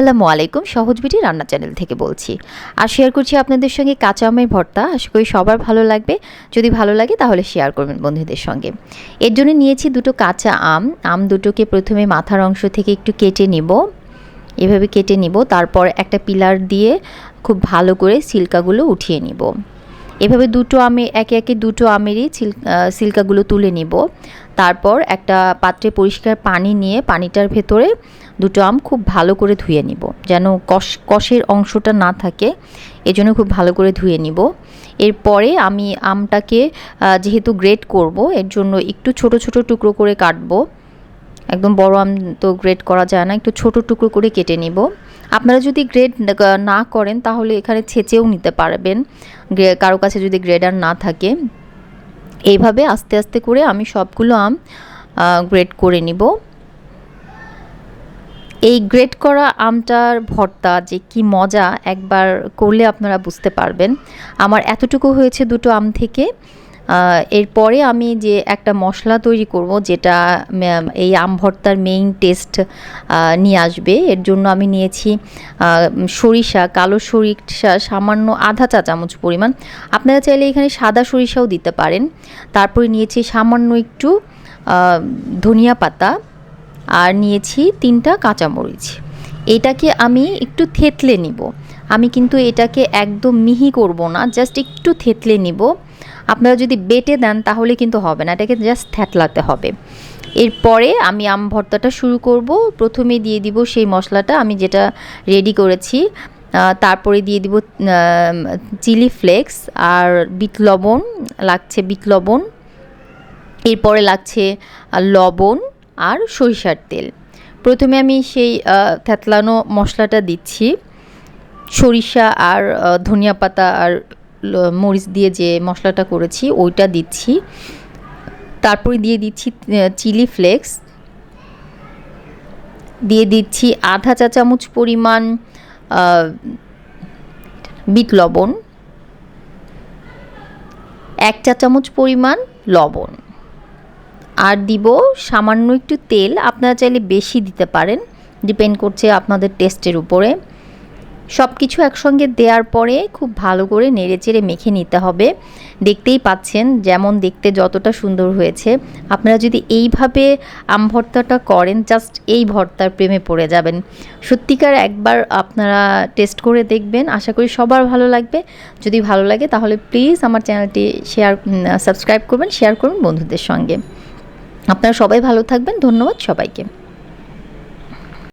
আসসালামু আলাইকুম, সহজ বিডি রান্না চ্যানেল থেকে বলছি আর শেয়ার করছি আপনাদের সঙ্গে কাঁচা আমের ভর্তা। আশা করি সবার ভালো লাগবে। যদি ভালো লাগে তাহলে শেয়ার করবেন বন্ধুদের সঙ্গে। এর জন্য নিয়েছি দুটো কাঁচা আম দুটোকে প্রথমে মাথার অংশ থেকে একটু কেটে নিব, এভাবে কেটে নিব। তারপর একটা পিলার দিয়ে খুব ভালো করে ছিলকাগুলো উঠিয়ে নিব। এভাবে একে একে দুটো আমেরই ছিলকাগুলো তুলে নিব। তারপর একটা পাত্রে পরিষ্কার পানি নিয়ে পানিটার ভেতরে দুটো আম খুব ভালো করে ধুয়ে নিব, যেন কষের অংশটা না থাকে, এজন্য খুব ভালো করে ধুয়ে নিব। এরপরে আমি আমটাকে যেহেতু গ্রেট করব, এর জন্য একটু ছোট ছোট টুকরো করে কাটবো। একদম বড় আম তো গ্রেট করা যায় না, একটু ছোট টুকরো করে কেটে নিব। আপনারা যদি গ্রেড না করেন তাহলে এখানে ছেঁচেও নিতে পারবেন, কারো কাছে যদি গ্রেডার না থাকে। এইভাবে আস্তে আস্তে করে আমি সবগুলো আম গ্রেড করে নিব। এই গ্রেড করা আমটার ভর্তা যে কি মজা, একবার করলে আপনারা বুঝতে পারবেন। আমার এতটুকু হয়েছে দুটো আম থেকে। এরপরে আমি যে একটা মশলা তৈরি করব, যেটা এই আম ভর্তার মেইন টেস্ট নিয়ে আসবে। এর জন্য আমি নিয়েছি সরিষা, কালো সরিষা সামান্য আধা চা চামচ পরিমাণ। আপনারা চাইলে এখানে সাদা সরিষাও দিতে পারেন। তারপরে নিয়েছি সামান্য একটু ধনিয়া পাতা, আর নিয়েছি 3টা কাঁচামরিচ। এটাকে আমি একটু থেতলে নিব। আমি কিন্তু এটাকে একদম মিহি করব না, জাস্ট একটু থেতলে নিব। আপনারা যদি বেটে দেন তাহলে কিন্তু হবে না, এটাকে জাস্ট থেতলাতে হবে। এরপরে আমি আম ভর্তাটা শুরু করব। প্রথমে দিয়ে দিব সেই মশলাটা আমি যেটা রেডি করেছি। তারপরে দিয়ে দিব চিলি ফ্লেক্স আর বিট লবণ, লাগছে বিট লবণ। এরপরে লাগছে লবণ আর সরিষার তেল। প্রথমে আমি সেই থেতলানো মশলাটা দিচ্ছি, সরিষা আর ধনিয়া পাতা আর মরিচ দিয়ে যে মশলাটা করেছি ওইটা দিচ্ছি। তারপরে দিয়ে দিচ্ছি চিলি ফ্লেক্স, দিয়ে দিচ্ছি আধা চা চামচ পরিমাণ বিট লবণ, 1 চা চামচ পরিমাণ লবণ, আর দিব সামান্য একটু তেল। আপনারা চাইলে বেশি দিতে পারেন, ডিপেন্ড করছে আপনাদের টেস্টের উপরে। সব কিছু একসঙ্গে দেওয়ার পরে খুব ভালো করে নেড়েচেড়ে মেখে নিতে হবে। দেখতেই পাচ্ছেন যেমন দেখতে যতটা সুন্দর হয়েছে। আপনারা যদি এইভাবে আম ভর্তাটা করেন, জাস্ট এই ভর্তার প্রেমে পড়ে যাবেন। সত্যিকার একবার আপনারা টেস্ট করে দেখবেন, আশা করি সবার ভালো লাগবে। যদি ভালো লাগে তাহলে প্লিজ আমার চ্যানেলটি সাবস্ক্রাইব করবেন, শেয়ার করুন বন্ধুদের সঙ্গে। আপনারা সবাই ভালো থাকবেন। ধন্যবাদ সবাইকে।